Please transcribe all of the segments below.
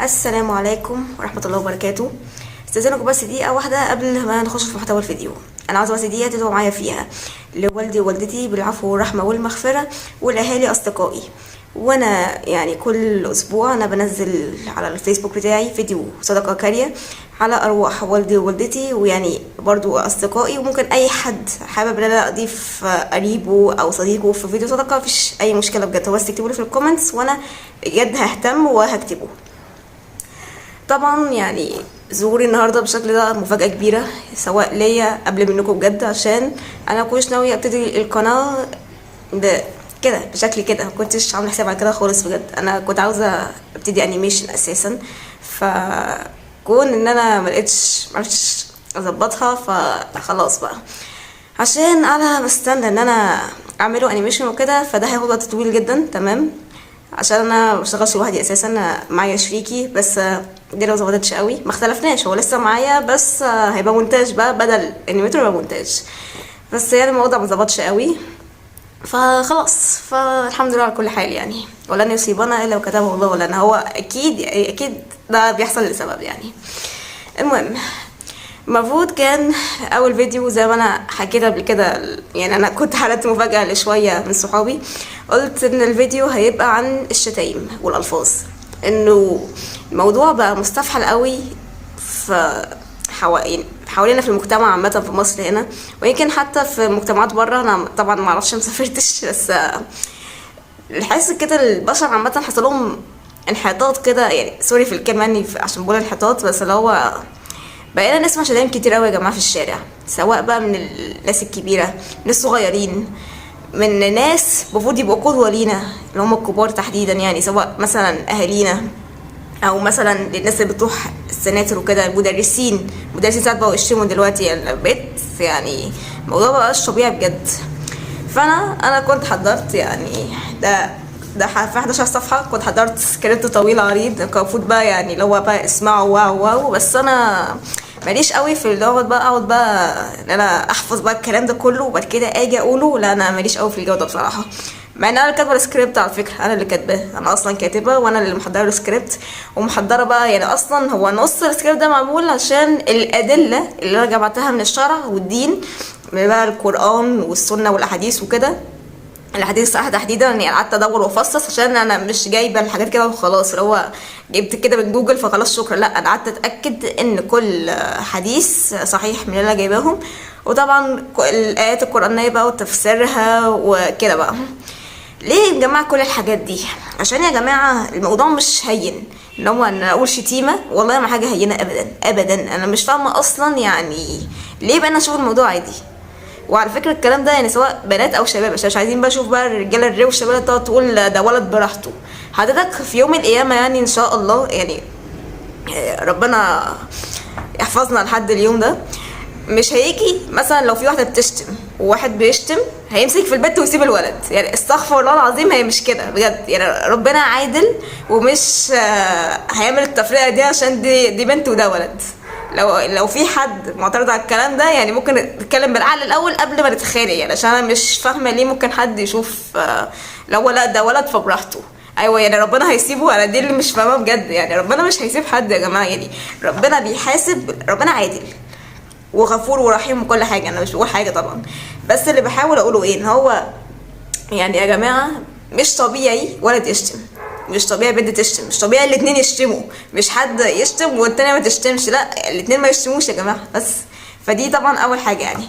السلام عليكم ورحمة الله وبركاته. استاذنكم بس دقيقة واحدة قبل ما نخش في محتوى الفيديو. انا عاوزة بس دقيقة تدعوا معايا فيها لوالدي ووالدتي بالعفو والرحمة والمغفرة، والاهالي اصدقائي. وانا يعني كل اسبوع انا بنزل على الفيسبوك بتاعي فيديو صدقة كارية على ارواح والدي ووالدتي، ويعني برضو اصدقائي، وممكن اي حد حابب ان انا اضيف قريبه او صديقه في فيديو صدقة، مفيش اي مشكلة بجد. هو بس تكتبوا لي في الكومنتس وانا بجد ههتم وهكتبه. طبعا يعني ظهوري النهارده بالشكل ده مفاجأة كبيرة سواء ليا قبل منكم بجد، عشان انا كنتش ناوية ابتدي القناة كده بشكل كده، مكنتش عامله حساب على كده خالص بجد. انا كنت عاوزة ابتدي انيميشن اساسا، فكون ان انا معرفتش اظبطها فخلاص بقى، عشان انا بستنى ان انا اعمله انيميشن وكده، فده هياخد وقت طويل جدا. تمام، عشان انا مبشتغلش لوحدي اساسا، انا معايا شريكي، بس دي لو ظبطتش قوي ما اختلفناش، هو لسه معايا بس هيبقى مونتاج بقى بدل انيميتور، يبقى مونتاج. بس يعني الموضوع ما ظبطش قوي، فخلاص، فالحمد لله على كل حال يعني. ولن يصيبنا الا وكتبه الله ولنا، هو اكيد اكيد ده بيحصل لسبب يعني. المهم، المفروض كان اول فيديو زي ما انا حكيت قبل كده، يعني انا كنت حلقت مفاجأة لشوية من صحابي، قلت ان الفيديو هيبقى عن الشتايم والالفاظ، انه الموضوع بقى مستفحل قوي في حوالينا في المجتمع عامة في مصر هنا، ويمكن حتى في مجتمعات بره. انا طبعا ما اعرفش، مسافرتش، بس الحس كده البشر عامة حصل لهم انحطاط كده، يعني سوري في الكلمة يعني عشان بقول انحطاط، بس اللي هو بقينا نسمع شتايم كتير قوي يا جماعه في الشارع، سواء بقى من الناس الكبيره، من الصغيرين، من ناس المفروض يبقوا قدوه لينا اللي هم الكبار تحديدا، يعني سواء مثلا اهالينا، او مثلا الناس اللي بتروح السناتر وكده، المدرسين ساعات بقوا يشتموا دلوقتي، يعني بقيت يعني الموضوع مبقاش طبيعي بجد. فانا كنت حضرت يعني ده في 11 صفحة، كنت حضرت سكريبت طويل عريض، كان المفروض بقى يعني اللي هو بقى اسمعوا واو واو، بس انا ماليش قوي في اللي هو بقى اقعد بقى ان انا احفظ بقى الكلام ده كله وبعد كده اجي اقوله. لا، انا ماليش قوي في الجو ده بصراحه، مع ان انا اللي كاتبه السكريبت على فكره، انا اللي كاتباه، انا اصلا كاتبه وانا اللي محضره السكريبت ومحضره بقى، يعني اصلا هو نص السكريبت ده معمول عشان الادله اللي انا جمعتها من الشرع والدين، من بقى القران والسنه والاحاديث وكده. الحديث صح تحديدا، يعني قعدت ادور وافصص، عشان انا مش جايبه الحاجات كده وخلاص، اللي هو جبت كده من جوجل فخلاص شكرا، لا انا قعدت اتاكد ان كل حديث صحيح من اللي انا جايباهم، وطبعا الايات القرانيه بقى وتفسيرها وكده بقى. ليه يا جماعه كل الحاجات دي؟ عشان يا جماعه الموضوع مش هين، ان هو ان اقول شتيمه والله ما حاجه هينه ابدا ابدا. انا مش فاهمه اصلا يعني ليه بقينا نشوف الموضوع عادي. وعلى فكره الكلام ده يعني سواء بنات او شباب، عشان مش عايزين بقى اشوف بقى الرجاله الروشه بقى تقعد تقول ده ولد براحته. حضرتك في يوم القيامه يعني ان شاء الله، يعني ربنا يحفظنا لحد اليوم ده، مش هيجي مثلا لو في واحده بتشتم وواحد بيشتم هيمسك في البت ويسيب الولد، يعني استغفر الله العظيم، هي مش كده بجد، يعني ربنا عادل ومش هيعمل التفرقه دي عشان دي بنت وده ولد. لو في حد معترض على الكلام ده يعني ممكن نتكلم بالعقل الاول قبل ما نتخانق، يعني عشان انا مش فاهمه ليه ممكن حد يشوف لو لا ده ولد فبراحته. ايوه يعني ربنا هيسيبه؟ انا دي اللي مش فاهمه بجد، يعني ربنا مش هيسيب حد يا جماعه، يعني ربنا بيحاسب، ربنا عادل وغفور ورحيم وكل حاجه، انا مش بقول حاجه طبعا، بس اللي بحاول اقوله ايه، ان هو يعني يا جماعه مش طبيعي ولد يشتم، مش طبيعي بنت تشتم، مش طبيعي الاتنين يشتموا، مش حد يشتم والتانية ما تشتمش، لا الاتنين ما يشتموش يا جماعه بس. فدي طبعا اول حاجه يعني.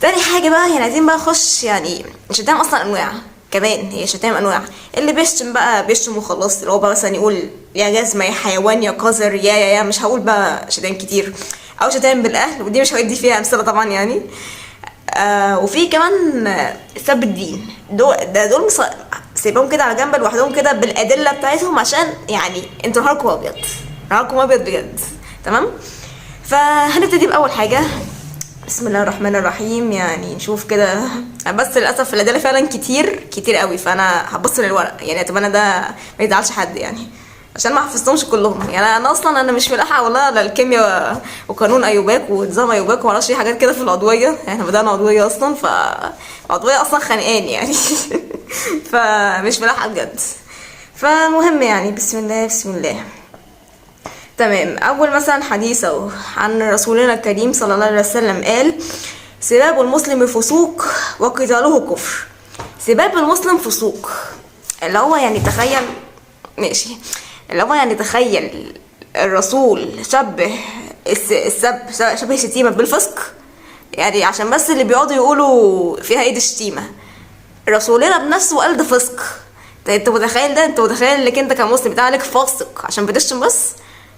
تاني حاجه بقى، يعني عايزين بقى نخش، يعني الشتام اصلا انواع كمان، هي شتام انواع. اللي بيشتم بقى بيشتم وخلاص، اللي هو بقى مثلا يقول يا جزمه يا حيوان يا قذر يا مش هقول بقى شتام كتير، او شتام بالاهل، ودي مش هودي فيها امثله طبعا يعني. وفي كمان سب الدين، دول سيبهم كده على جنب لوحدهم كده بالادله بتاعتهم، عشان يعني انتوا نهاركم ابيض، نهاركم ابيض بجد. تمام، فهنبتدي باول حاجه، بسم الله الرحمن الرحيم. يعني نشوف كده، بس للاسف الادله فعلا كتير قوي، فانا هبص للورق، يعني اتمنى ده ما يزعلش حد يعني، عشان ما حفظتهمش كلهم. يعني انا اصلا انا مش ملاحقه والله على الكيمياء وقانون ايوباك ونظام ايوباك ومعرفش ايه حاجات كده في العضويه، احنا بدانا عضويه اصلا، فالعضويه اصلا خانقاني يعني فمش ملاحقه بجد. فمهم يعني بسم الله بسم الله. تمام. اول مثلا حديث اهو عن رسولنا الكريم صلى الله عليه وسلم قال: سباب المسلم فسوق وقتاله كفر. سباب المسلم فسوق، اللي هو يعني تخيل، ماشي، اللي هو يعني تخيل الرسول شبه شبه الشتيمة بالفسق، يعني عشان بس اللي بيقعدوا يقولوا فيها ايه دي شتيمة، رسولنا بنفسه قال ده فسق. انت متخيل ده؟ انت متخيل انك انت كمسلم بتاع عليك فاسق عشان بتشتم بس؟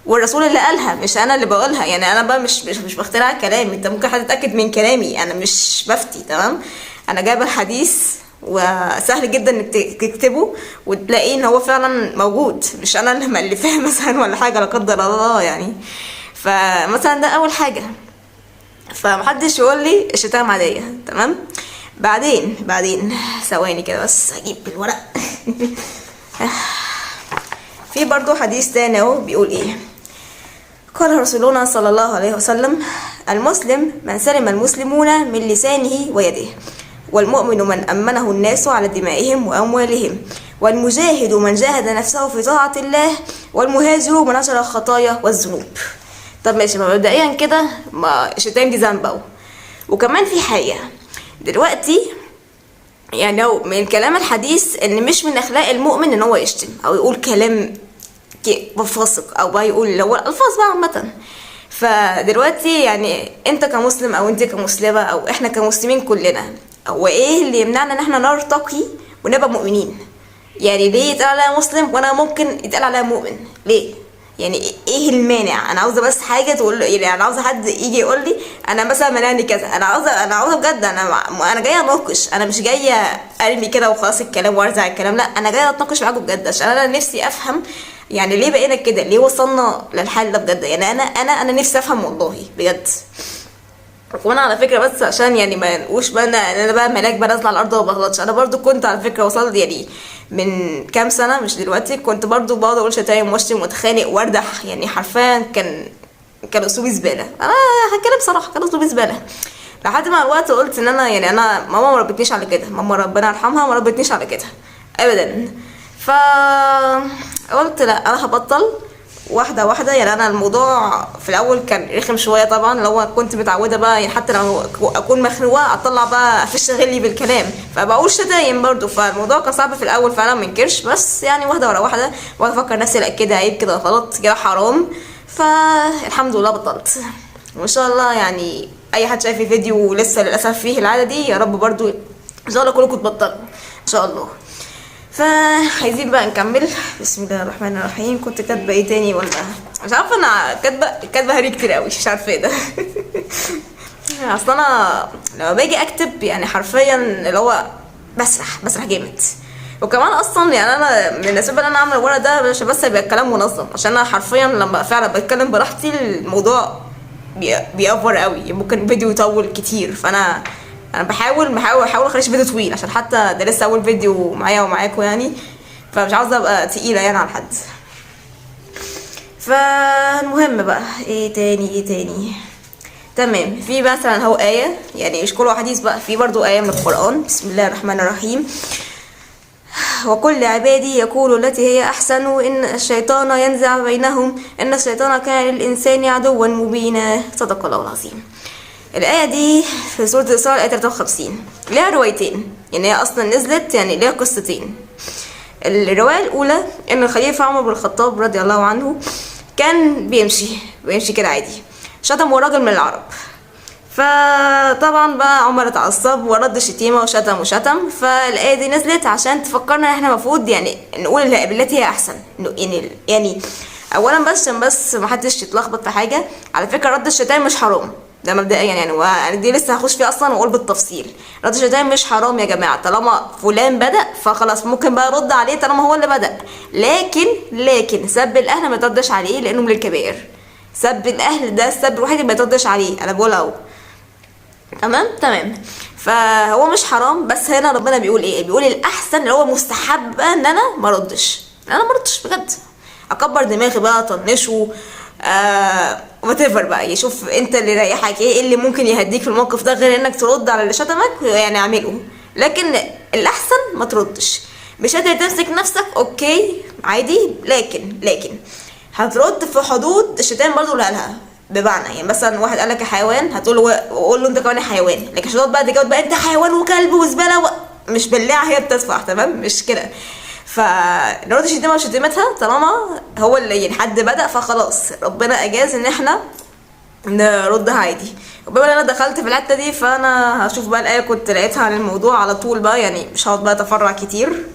والرسول اللي قالها مش انا اللي بقولها، يعني انا بقى مش بخترع كلام، انت ممكن هتتاكد من كلامي، انا مش بفتي، تمام؟ انا جايبه الحديث وسهل جدا انك تكتبه وتلاقيه ان هو فعلا موجود، مش انا اللي مألفاه مثلا ولا حاجه لا قدر الله يعني. فمثلا ده اول حاجه، فمحدش يقول لي الشتام عاديه، تمام؟ بعدين ثواني كده بس اجيب الورق. في برضو حديث تاني اهو بيقول ايه: قال رسولنا صلى الله عليه وسلم: المسلم من سلم المسلمون من لسانه ويده، والمؤمن من أمنه الناس على دمائهم وأموالهم، والمجاهد من جاهد نفسه في طاعة الله، والمهاجر من هجر الخطايا والذنوب. طب ماشي، مبدئيا كده ما الشتام دي ذنب اهو. وكمان في حاجة دلوقتي، يعني لو من كلام الحديث ان مش من اخلاق المؤمن ان هو يشتم او يقول كلام فاسق او بقى يقول اللي هو الالفاظ بقى عامه. فدلوقتي يعني انت كمسلم او انت كمسلمه او احنا كمسلمين كلنا، هو ايه اللي يمنعنا ان احنا نرتقي ونبقى مؤمنين؟ يعني ليه يتقال عليا مسلم وانا ممكن يتقال عليا مؤمن؟ ليه؟ يعني ايه المانع؟ انا عاوزه بس حاجه تقول، يعني انا عاوزه حد يجي يقول لي انا مثلا ملاني كذا، انا عاوزه بجد، انا جايه اناقش، انا مش جايه ارمي كده وخلاص الكلام وارزع الكلام، لا انا جايه اتناقش معاكم بجد، عشان انا نفسي افهم يعني ليه بقينا كده، ليه وصلنا للحال ده بجد. يعني انا نفسي افهم والله بجد. وانا على فكره بس عشان يعني ما نقوش بقى انا بقى ملاك بقى نازله على الارض وما بغلطش، انا برضو كنت على فكره وصلت يعني من كام سنه مش دلوقتي، كنت برضو بقعد اقول شتايم واشتم واتخانق واردح، يعني حرفيا كان اسلوبي زباله، انا هتكلم بصراحه كان اسلوبي زباله. لحد ما الوقت قلت ان انا يعني انا ماما ما ربتنيش على كده، ماما ربنا يرحمها ما ربتنيش على كده ابدا. قلت لا انا هبطل واحده واحده. يعني انا الموضوع في الاول كان رخم شويه طبعا، لو كنت متعوده بقى يعني حتى لو اكون مخنوقه اطلع بقى افش غلي بالكلام فبقول شتايم برضو، فالموضوع كان صعب في الاول فعلا منكرش، بس يعني واحده ورا واحده وافكر نفسي لا كده عيب كده غلط كده حرام، فالحمد لله بطلت. وان شاء الله يعني اي حد شايف الفيديو لسه للاسف فيه العاده دي، يا رب برضو ان شاء الله كلكم تبطلوا ان شاء الله. فعايزين بقى نكمل. بسم الله الرحمن الرحيم. كنت كاتبه ايه تاني ولا مش عارفه؟ انا كاتبه هري كتير قوي، مش عارفه ايه ده. اصل انا لما باجي اكتب يعني حرفيا اللي هو بسرح جامد. وكمان اصلا يعني انا من الاسباب اللي انا عامله الورق ده عشان بس يبقى الكلام منظم، عشان انا حرفيا لما فعلا بتكلم براحتي الموضوع بيأفور قوي، ممكن فيديو يطول كتير، فانا بحاول اخليش فيديو طويل عشان حتى ده لسه اول فيديو معايا ومعاكم يعني، فمش عاوزه ابقى تقيله يعني على حد. فالمهم بقى ايه تاني. تمام. في مثلا هو آية، يعني مش كله حديث بقى، في برضو آية من القرآن. بسم الله الرحمن الرحيم. وكل عبادي يقول التي هي أحسن إن الشيطان ينزع بينهم إن الشيطان كان للإنسان عدوا مبينا. صدق الله العظيم. الآية دي في سورة الإسراء الآية 53 ليها روايتين، يعني هي أصلا نزلت يعني ليها قصتين. الرواية الأولى إن الخليفة عمر بن الخطاب رضي الله عنه كان بيمشي كده عادي، شتم راجل من العرب، فطبعا بقى عمر اتعصب ورد الشتيمة وشتم. فالآية دي نزلت عشان تفكرنا ان احنا المفروض يعني نقول التي هي احسن، يعني اولا بس محدش يتلخبط في حاجة. على فكرة رد الشتايم مش حرام، ده مبدئيا يعني، وانا دي لسه هخش فيه اصلا واقول بالتفصيل. رد الشتايم مش حرام يا جماعه، طالما فلان بدا فخلاص ممكن بقى ارد عليه طالما هو اللي بدا. لكن سب الاهل ما يتردش عليه لانه من الكبائر. سب الاهل ده السب الوحيد اللي ما يتردش عليه، انا بقول اهو. تمام. فهو مش حرام، بس هنا ربنا بيقول ايه؟ بيقول الاحسن اللي هو مستحب ان انا ما اردش بجد، اكبر دماغي بقى اطنشه whatever بقى، يشوف انت اللي ريحك ايه اللي ممكن يهديك في الموقف ده غير انك ترد على اللي شتمك، يعني اعمله. لكن الاحسن ما تردش. مش قادر تمسك نفسك اوكي عادي، لكن هترد في حدود الشتائم برضو اللي قالها. بمعنى يعني مثلا واحد قال لك حيوان، هتقول له قول له انت كمان حيوان، لكن مش هتقعد بقى تجاوب بقى انت حيوان وكلب وزباله مش بلاعه هي بتدفع، تمام؟ مش كده. فنرد الشتيمه وشتيمتها طالما هو اللي يعني حد بدأ، فخلاص ربنا اجاز ان احنا نردها عادي. وبما ان انا دخلت في الحته دي، فانا هشوف بقى الايه كنت لقيتها عن الموضوع على طول بقى، يعني مش هقعد بقى اتفرع كتير.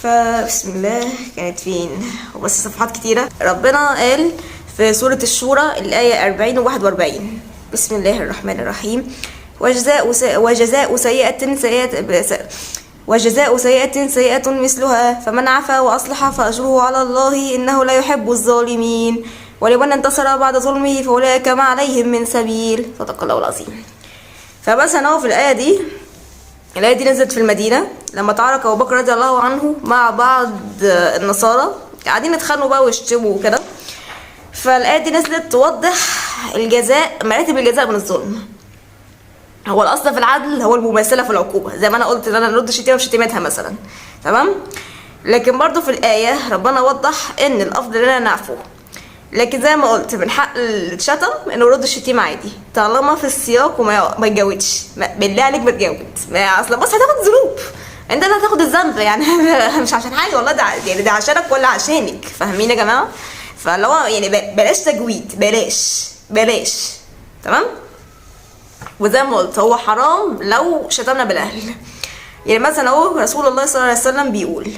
فبسم الله، كانت فين؟ وبس صفحات كتيره. ربنا قال في سوره الشورى الايه 40 و 41: بسم الله الرحمن الرحيم: وجزاء سيئة سيئة مثلها، فمن عفا وأصلح فأجره على الله إنه لا يحب الظالمين، ولمن انتصر بعد ظلمه فأولئك ما عليهم من سبيل. صدق الله العظيم. فمثلا هو في الآية دي نزلت في المدينة لما تعارك أبو بكر رضي الله عنه مع بعض النصارى، قاعدين يتخانقوا بقى ويشتموا وكده. فالآية دي نزلت توضح مراتب الجزاء من الظلم. هو الاصل في العدل هو المماثله في العقوبه، زي ما انا قلت ان انا نرد شتيمه بشتيمتها مثلا، تمام؟ لكن برضو في الايه ربنا وضح ان الافضل لنا نعفو، لكن زي ما قلت من حق الشتم انه يرد الشتيمه عادي طالما في السياق وما يتجاوزش. بالله عليك ما تجاوز، اصلا بص هتاخد ذنوب، انت اللي هتاخد الذنب يعني مش عشان حاجه والله، ده يعني ده عشانك ولا عشانك، فاهمين يا جماعه؟ فاللي هو يعني بلاش تجويد، بلاش، تمام؟ وزي ما قلت هو حرام لو شتمنا بالاهل. يعني مثلا اهو رسول الله صلى الله عليه وسلم بيقول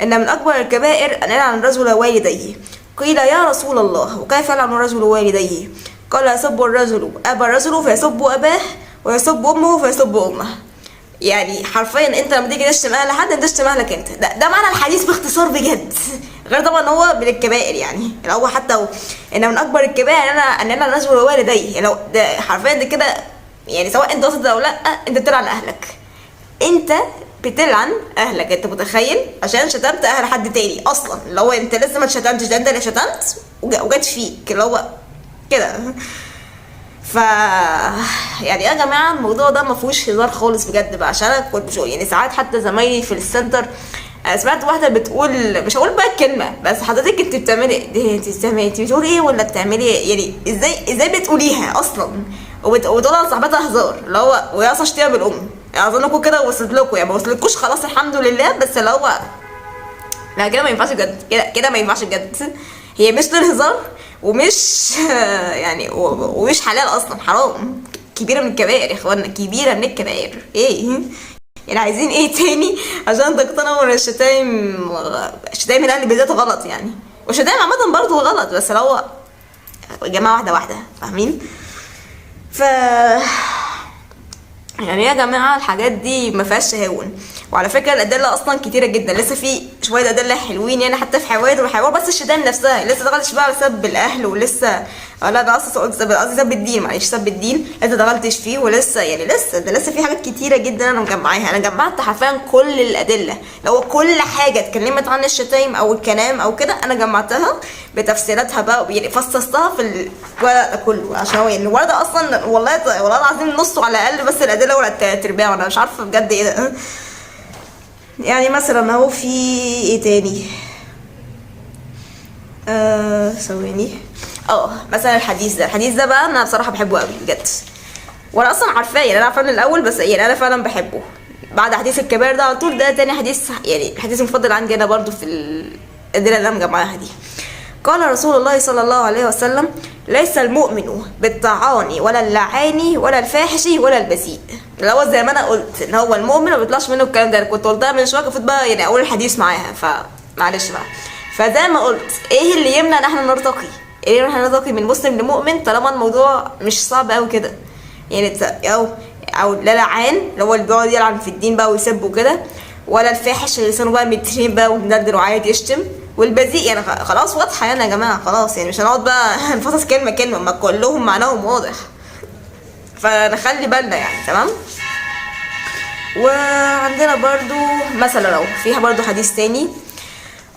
ان من اكبر الكبائر ان يلعن الرجل والديه. قيل يا رسول الله وكيف يلعن الرجل والديه؟ قال يسب الرجل ابا الرجل فيسب اباه، ويسب امه فيسب امه. يعني حرفيا انت لما تيجي تشتم اهل حد انت تشتم اهلك انت. ده معنى الحديث باختصار بجد. غير طبعا هو من الكبائر، يعني هو حتى ان من اكبر الكبائر ان يلعن الرجل والديه، يعني لو ده حرفيا ده كده، يعني سواء انت قصد او لا انت بتلعن اهلك، انت بتلعن اهلك. انت متخيل؟ عشان شتمت اهل حد تاني اصلا، اللي هو انت لسه ما اتشتمتش، ده انت اللي شتمت وجت فيك، اللي هو كده. ف يعني يا جماعه الموضوع ده ما فيهوش هزار خالص بجد بقى، عشان انا كنت يعني ساعات حتى زمايلي في السنتر سمعت واحده بتقول، مش هقول بقى الكلمه، بس حضرتك انت بتعملي انت بتقولي ايه ولا بتعملي ايه؟ يعني ازاي بتقوليها اصلا وبتقولها لصاحبتها هزار، اللي هو وهي اصلا شتيمه بالام. يعني اظنكم كده وصلت لكم، يعني ما وصلتكوش خلاص الحمد لله، بس اللي هو لا كده ما ينفعش بجد، كده ما ينفعش بجد. هي مش للهزار ومش يعني ومش حلال اصلا، حرام، كبيره من الكبائر يا اخوانا، كبيره من الكبائر. ايه يعني عايزين ايه تاني عشان تقتنعوا ان الشتايم الاهل بالذات غلط يعني، والشتايم عامه برضه غلط، بس اللي هو يا جماعه واحده فاهمين؟ ف يعني يا جماعه الحاجات دي ما فيهاش تهاون. وعلى فكره الادله اصلا كتيره جدا، لسه في شويه ادله حلوين يعني، حتى في حوادث وحوار، بس الشتايم نفسها لسه دخلتش بقى سب الاهل، ولسه لا ده اصلا قصدي سب الدين، معلش سب الدين لسه دخلتش فيه، ولسه يعني لسه في حاجات كتيره جدا انا مجمعاها. انا جمعت حرفيا كل الادله، لو كل حاجه اتكلمت عن الشتايم او الكلام او كده انا جمعتها بتفسيراتها بقى، يعني فصصتها في الورق ده كله، عشان هو يعني الورق ده اصلا والله العظيم نصه على الاقل بس الادله ولا تربيع، وانا مش عارفه بجد ايه ده. يعني مثلا اهو في ايه تاني، ثواني. مثلا الحديث ده بقى انا بصراحه بحبه قوي بجد، وانا اصلا عارفاه، يعني انا عارفاه من الاول، بس يعني انا فعلا بحبه بعد حديث الكبائر ده على طول. ده تاني حديث، يعني الحديث المفضل عندي انا برضو في الادله اللي انا مجمعاها دي. قال رسول الله صلى الله عليه وسلم: ليس المؤمن بالطعان ولا اللعان ولا الفاحش ولا البذيء. اللي هو زي ما انا قلت ان هو المؤمن ما بيطلعش منه الكلام ده، انا كنت قلتها من شويه، كنت بقى يعني اقول الحديث معاها، فمعلش بقى. فزي ما قلت ايه اللي يمنع ان احنا نرتقي؟ ايه اللي احنا نرتقي من مسلم لمؤمن طالما الموضوع مش صعب قوي كده؟ يعني او لا لعان اللي هو اللي بيقعد يلعن في الدين بقى ويسب وكده، ولا الفاحش اللي لسانه بقى مترين بقى ومدردر وعايز يشتم، والبذيء يعني خلاص واضحه يعني يا جماعه، خلاص يعني مش هنقعد بقى نفصص كلمه ما كلهم معناهم واضح، فنخلي بالنا يعني، تمام؟ وعندنا برضو مثلا لو فيها برضو حديث تاني،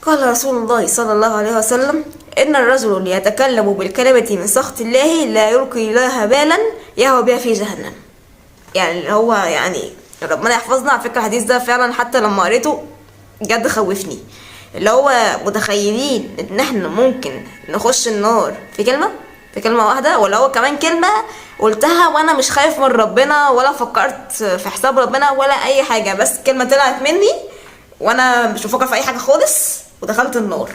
قال رسول الله صلى الله عليه وسلم: إن الرجل اللي يتكلم بالكلمة من سخط الله لا يلقي لها بالا يهوى بها في جهنم. يعني هو يعني ربنا يحفظنا. على فكرة الحديث ده فعلا حتى لما قريته بجد خوفني، اللي هو متخيلين ان احنا ممكن نخش النار في كلمة واحدة، ولا هو كمان كلمة قلتها وانا مش خايف من ربنا ولا فكرت في حساب ربنا ولا اي حاجة، بس كلمة طلعت مني وانا مش بفكر في اي حاجة خالص ودخلت النار.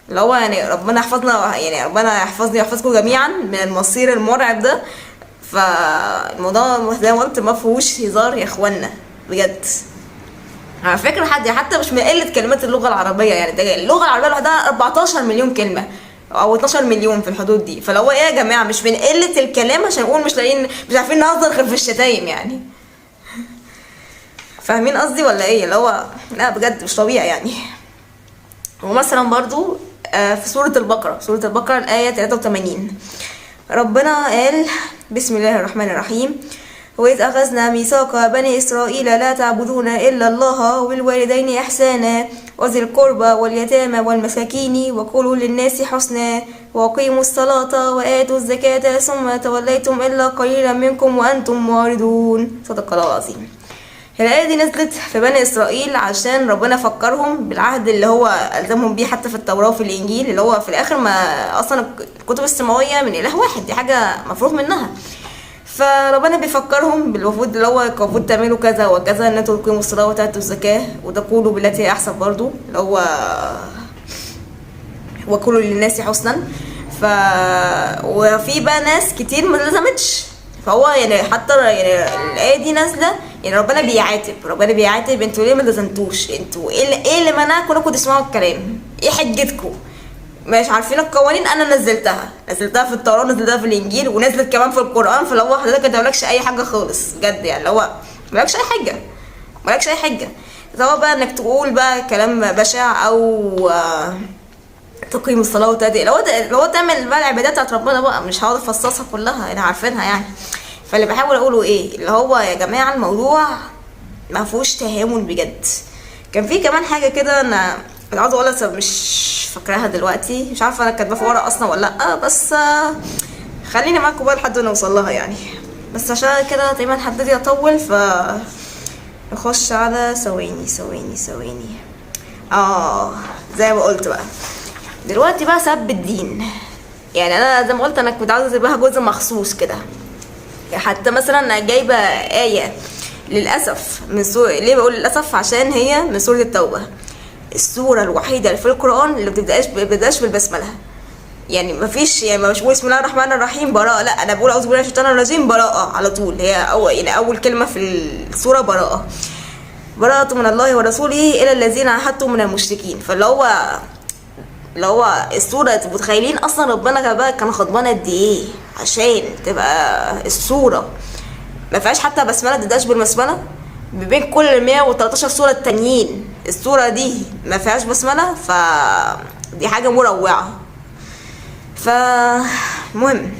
اللي هو يعني ربنا يحفظنا، يعني ربنا يحفظني ويحفظكم جميعا من المصير المرعب ده. فالموضوع زي ما قلت ما فيهوش هزار يا اخوانا بجد. على فكرة حتى مش من قلة كلمات اللغة العربية، يعني ده اللغة العربية لوحدها 14 مليون كلمة او 12 مليون في الحدود دي. فلو ايه يا جماعة، مش من قلة الكلام عشان نقول مش عارفين نهزر غير في الشتايم يعني. فاهمين قصدي ولا ايه؟ اللي هو لا بجد مش طبيعي يعني. ومثلا برضو في سورة البقرة الآية 83 ربنا قال بسم الله الرحمن الرحيم: وإذ أخذنا ميثاق بني إسرائيل لا تعبدون إلا الله وبالوالدين إحسانا وذي القربى واليتامى والمساكين وقولوا للناس حسنا وأقيموا الصلاة وآتوا الزكاة ثم توليتم إلا قليلا منكم وأنتم معرضون. صدق الله العظيم. الآية دي نزلت في بني إسرائيل عشان ربنا فكرهم بالعهد اللي هو ألزمهم بيه حتى في التوراة وفي الإنجيل، اللي هو في الآخر ما أصلا الكتب السماوية من إله واحد، دي حاجة مفروغ منها. فربنا بيفكرهم بالمفروض اللي هو المفروض تعملوا كذا وكذا، ان انتوا تقيموا الصلاة وتأتوا الزكاة وتقولوا بالتي هي أحسن برضو، اللي هو وقولوا للناس حسنا. وفي بقى ناس كتير ما لزمتش. فهو يعني حتى يعني الآية دي نازلة، يعني ربنا بيعاتب انتوا ليه ما لزمتوش؟ انتوا ايه اللي منعكم انكم تسمعوا الكلام؟ ايه حجتكم؟ مش عارفين القوانين؟ انا نزلتها في التوراة، نزلتها في الانجيل، ونزلت كمان في القرآن. فلو حضرتك انت مالكش اي حاجة خالص بجد، يعني اللي هو مالكش اي حاجة سواء بقى انك تقول بقى كلام بشع او تقيم الصلاة وتأدي لو تعمل بقى العبادات بتاعت ربنا بقى. مش هقعد افصصها كلها، انا عارفينها يعني. فاللي بحاول اقوله ايه، اللي هو يا جماعة الموضوع ما فيهوش تهاون بجد. كان في كمان حاجة كده انا عاوزة اقولها بس مش فاكراها دلوقتي، مش عارفة انا كاتباها في ورق اصلا ولا لا، بس خليني معاكم بقى لحد ما نوصل لها يعني. بس عشان كده دايما حددي اطول، نخش على ثواني زي ما قلت بقى دلوقتي بقى سب الدين. يعني انا زي ما قلت انا كنت عاوزه اسيبها جزء مخصوص كده. حتى مثلا جايبه آية للاسف من ليه بقول للاسف؟ عشان هي من سورة التوبة، السورة الوحيدة اللي في القرآن اللي بتبداش بالبسملة. يعني مفيش، يعني مش بقول بسم الله الرحمن الرحيم براءة، لا انا بقول اعوذ بالله من الشيطان الرجيم براءة على طول. هي اول كلمة في السورة براءة من الله ورسوله الى الذين عاهدتم من المشركين. فاللي هو السورة متخيلين اصلا ربنا بقى كان غضبان قد ايه عشان تبقى السورة ما فيهاش حتى بسملة، تبداش بالبسملة. بين كل 113 سورة التانيين السورة دي ما فيهاش بسملة، فدي حاجة مروعة. فمهم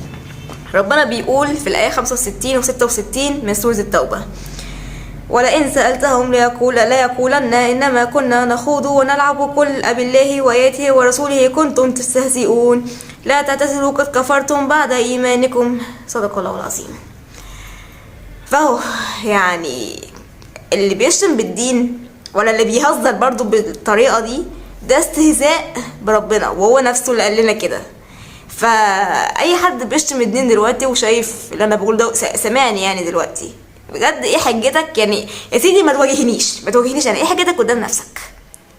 ربنا بيقول في الآية 65 و 66 من سورة التوبة: ولئن سألتهم لا يقولن إنما كنا نخوض ونلعب قل أبالله وآياته ورسوله كنتم تستهزئون لا تعتذروا قد كفرتم بعد إيمانكم. صدق الله العظيم. فهو يعني اللي بيشتم بالدين ولا اللي بيهزر برضو بالطريقة دي ده استهزاء بربنا، وهو نفسه اللي قال لنا كده. فأي حد بيشتم الدين دلوقتي وشايف اللي أنا بقول ده سمعني يعني دلوقتي بجد، ايه حجتك؟ يعني يا سيدي ما تواجهنيش يعني ايه حجتك قدام نفسك؟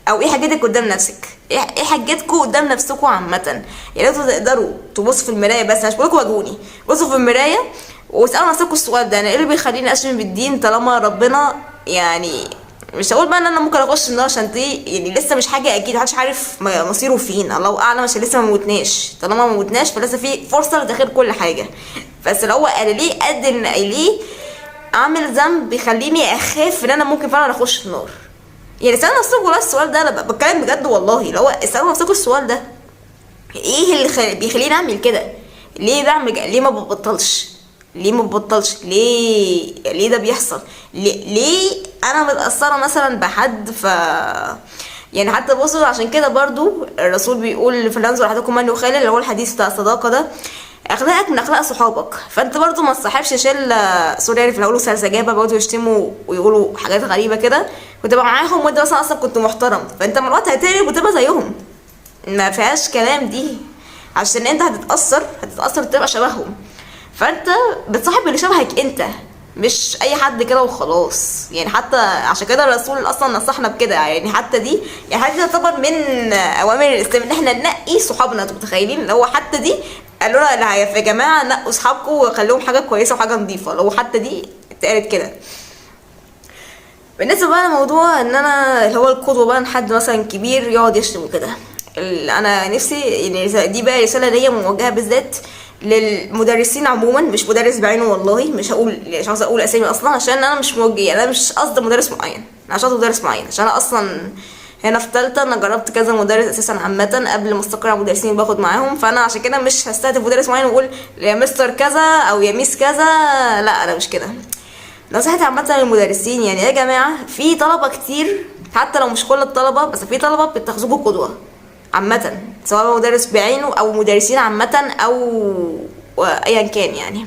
او ايه حجتك قدام نفسك؟ ايه حجتكم قدام نفسكم عامه؟ يعني انتوا تقدروا تبصوا في المرايه، بس مش بقولكم واجهوني، بصوا في المرايه واسالوا نفسكم السؤال ده: انا ايه اللي بيخليني اشتم بالدين طالما ربنا يعني مش هقول بقى ان انا ممكن اخش النار عشان يعني لسه مش حاجه اكيد، محدش عارف مصيره فين، الله اعلم، عشان لسه ما موتناش. طالما ما موتناش فلسه في فرصه لتغيير كل حاجه. بس لو قال ليه ليه اعمل ذنب بيخليني اخاف ان انا ممكن فعلا اخش النار؟ يعني اسالوا نفسكم والله السؤال ده، انا بتكلم بجد والله. لو اسالوا نفسكم السؤال ده: ايه اللي بيخليني اعمل كده؟ ليه بعمل كده؟ ليه ما ببطلش؟ ليه ده بيحصل؟ ليه انا متاثره مثلا بحد؟ يعني حتى بصوا عشان كده برضو الرسول بيقول: فلينظر احدكم من يخالل، اللي هو الحديث بتاع الصداقه ده. اخلاقك من اخلاق صحابك، فانت برضو ما تصاحبش شله سوري يعني في الاول سرسجابه بيقعدوا يشتموا ويقولوا حاجات غريبه كده وتبقى معاهم وانت مثلا اصلا كنت محترم، فانت من الوقت هتقلب وتبقى زيهم، ما فيهاش كلام دي، عشان انت هتتاثر تبقى شبههم. فانت بتصاحب اللي شبهك انت، مش اي حد كده وخلاص يعني. حتى عشان كده الرسول اصلا نصحنا بكده يعني، حتى دي يعني حتى تعتبر من اوامر الاسلام ان احنا ننقي صحابنا. انتوا متخيلين اللي هو حتى دي قالوا لنا لا يا جماعه نقوا صحابكم وخليهم حاجه كويسه وحاجه نظيفه، لو حتى دي اتقالت كده. بالنسبه بقى لموضوع ان انا اللي هو القدوه بقى، حد مثلا كبير يقعد يشتم وكده، انا نفسي يعني دي بقى رساله ليا موجهه بالذات للمدرسين عموما، مش مدرس بعينه والله، مش عاوزه اقول اسامي اصلا عشان انا مش موجهه، انا مش قصدي مدرس معين، انا مش قصدي مدرس معين عشان انا اصلا هنا في تالتة انا جربت كذا مدرس اساسا عامه قبل ما استقر على مدرسين باخد معاهم، فانا عشان كده مش هستهدف مدرس معين واقول يا مستر كذا او يا ميس كذا، لا انا مش كده. نصيحتي عامه للمدرسين يعني يا جماعه، في طلبه كتير حتى لو مش كل الطلبه بس في طلبه بتاخذوكوا قدوه عامة، سواء مدرس بعينه او مدرسين عامة او ايا كان يعني.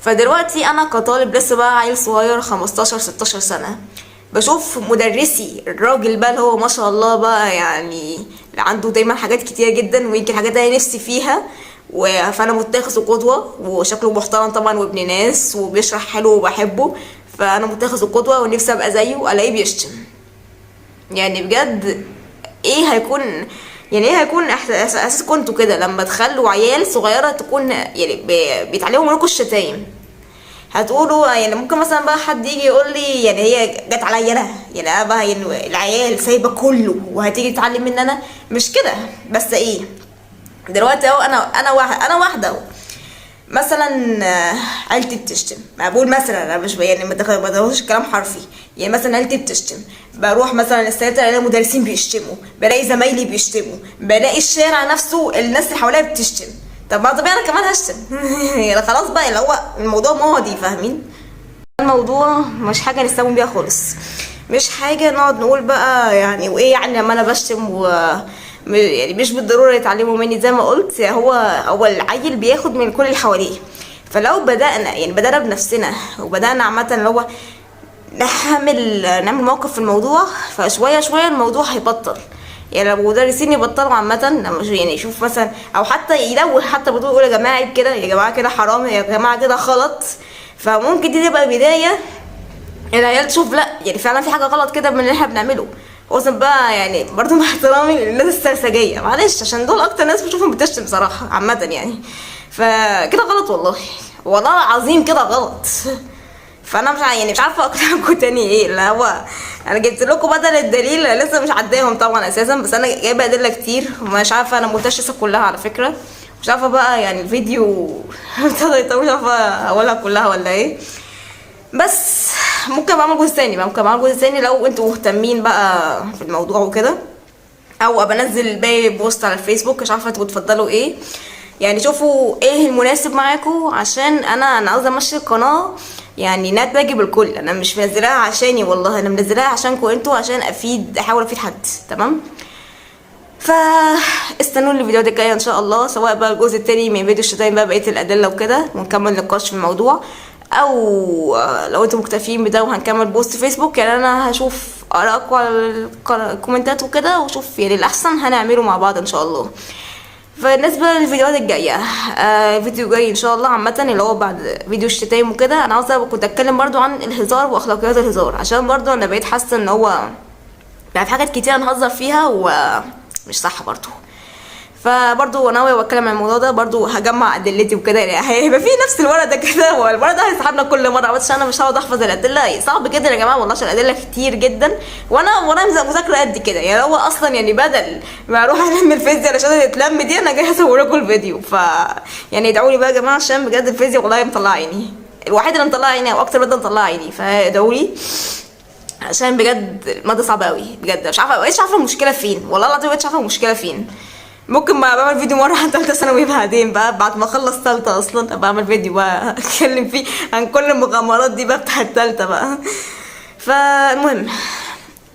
فدلوقتي انا كطالب لسه بقى عيل صغير 15 16 سنة، بشوف مدرسي الراجل بقى اللي هو ما شاء الله بقى يعني عنده دايما حاجات كتير جدا ويمكن حاجات انا نفسي فيها، فانا متاخذه قدوة وشكله محترم طبعا وابن ناس وبيشرح حلو وبحبه، فانا متاخذه قدوة ونفسي ابقى زيه، الاقيه بيشتم. يعني بجد ايه هيكون احساس كنتوا كده لما تخلوا عيال صغيره تكون يعني بيتعلموا منكم الشتايم؟ هتقولوا يعني ممكن مثلا بقى حد يجي يقول لي يعني هي جت عليا انا يعني انا بقى يعني العيال سايبه كله وهتيجي تتعلم مني انا؟ مش كده، بس ايه دلوقتي اهو انا واحده اهو مثلا عيلتي بتشتم، ما بقول مثلا انا مش يعني ما تاخدوش كلام حرفي، يعني مثلا عيلتي بتشتم، بروح مثلا السناتر الاقي مدرسين بيشتموا، بلاقي زمايلي بيشتموا، بلاقي الشارع نفسه الناس اللي حواليا بتشتم، طب ما طبيعي انا كمان هشتم يعني خلاص بقى اللي هو الموضوع ماضي، فاهمين؟ الموضوع مش حاجه نستهون بيها خالص، مش حاجه نقعد نقول بقى يعني وايه يعني لما انا بشتم يعني مش بالضروره يتعلموا مني. زي ما قلت هو العيل بياخد من كل اللي حواليه، فلو بدأنا بنفسنا وبدأنا عامه اللي هو نعمل موقف في الموضوع، فشويه شويه الموضوع هيبطل. يعني لو مدرسين يبطلوا عامه يعني يشوف مثلا او حتى ينوه، حتى بتقول يقول يا جماعه عيب كده، يا جماعه كده حرام، يا جماعه كده غلط، فممكن دي تبقى بدايه العيال تشوف لا يعني فعلا في حاجه غلط كده من اللي احنا بنعمله. وصل بقى يعني برضو مع احترامي للناس السرسجيه معلش عشان دول اكتر ناس بشوفهم بتشتم بصراحه عامه يعني، فكده غلط والله العظيم كده غلط. فانا مش عارفه اقنعكم تاني ايه اللي هو انا جبت لكم بدل الدليل لسه مش عداهم طبعا اساسا، بس انا جايبه ادله كتير ومش عارفه انا متشسه كلها على فكره، مش عارفه بقى يعني الفيديو ابتدى يطول، مش عارفه اقولها كلها ولا ايه، بس ممكن بعمل جزء تاني لو انتوا مهتمين بقى في الموضوع وكده، او ابنزل باقي بوست على الفيسبوك، مش عارفه انتوا بتفضلوا ايه يعني، شوفوا ايه المناسب معاكم، عشان انا عاوزه امشي القناه يعني انها تواجب الكل، انا مش منزلاها عشاني والله، انا منزلاها عشانكم انتوا، عشان احاول افيد حد تمام. فاستنوا الفيديوهات الجايه ان شاء الله، سواء بقى الجزء التاني من فيديو الشتايم بقى بقيه الادله وكده ونكمل نقاش في الموضوع، او لو انتم مكتفيين بده وهنكمل بوست فيسبوك، يعني انا هشوف ارائكم على الكومنتات وكده وشوف يعني الاحسن هنعمله مع بعض ان شاء الله. بالنسبه للفيديوهات الجايه فيديو جاي ان شاء الله عامه اللي هو بعد فيديو الشتايم وكده، انا عاوزه كنت اتكلم برضو عن الهزار واخلاقيات الهزار، عشان برضو انا بقيت حاسه ان هو يعني في حاجات كتير نهزر فيها ومش صح برضو، فبرضو ناوية بتكلم عن الموضوع ده، برضو هجمع ادلتي وكده، يعني هيبقى في نفس الورق ده كده، والورق ده هيسحبنا كل مره، بس انا مش هقعد احفظ الادله، صعب جدا يا جماعه والله عشان الادله كتير جدا، وانا مذاكره قد كده، يعني هو اصلا يعني بدل ما اروح الم الفيزياء عشان تتلم دي انا جاي اصور لكم الفيديو، يعني ادعوا لي بقى يا جماعه عشان بجد الفيزياء والله مطلعه عيني، الوحيد اللي مطلعه عيني او اكتر ماده مطلعه عيني، فادعوا لي عشان بجد الماده صعبه قوي بجد، مش عارفه المشكله فين، والله العظيم مش عارفه المشكله فين. ممكن ما بعمل فيديو مره عن ثالثه ثانوي بعدين بقى بعد ما اخلص ثالثه اصلا بعمل فيديو بقى اتكلم فيه عن كل المغامرات دي بقى بتاعت ثالثه بقى. فالمهم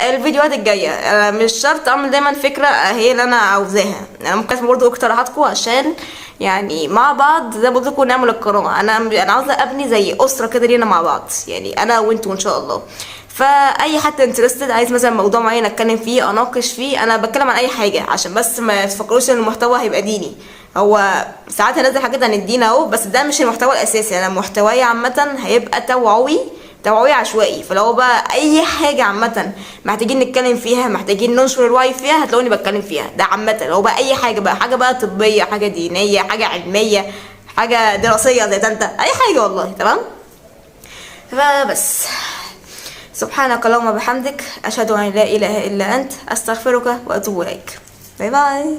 الفيديوهات الجايه مش شرط اعمل دايما فكره هي اللي انا عاوزاها، انا ممكن اسمع برضه اقتراحاتكم عشان يعني مع بعض زي ما قلت لكم نعمل القناه. انا عاوزه ابني زي اسره كده لينا مع بعض، يعني انا وانتوا ان شاء الله. فاي حد انترستد عايز مثلا موضوع معين اتكلم فيه اناقش فيه، انا بتكلم عن اي حاجه عشان بس ما تفكروش ان المحتوى هيبقى ديني. هو ساعات هنزل حاجات عن الدين اهو، بس ده مش المحتوى الاساسي. انا محتواي عامه هيبقى توعوي عشوائي. فلو بقى اي حاجه عامه محتاجين نتكلم فيها، محتاجين ننشر الوعي فيها، هتلاقوني بتكلم فيها. ده عامه لو بقى اي حاجه بقى، حاجه بقى طبيه، حاجه دينيه، حاجه علميه، حاجه دراسيه زي ده، انت اي حاجه والله تمام. فبس سبحانك اللهم وبحمدك، اشهد ان لا اله الا انت، استغفرك واتوب اليك. باي باي.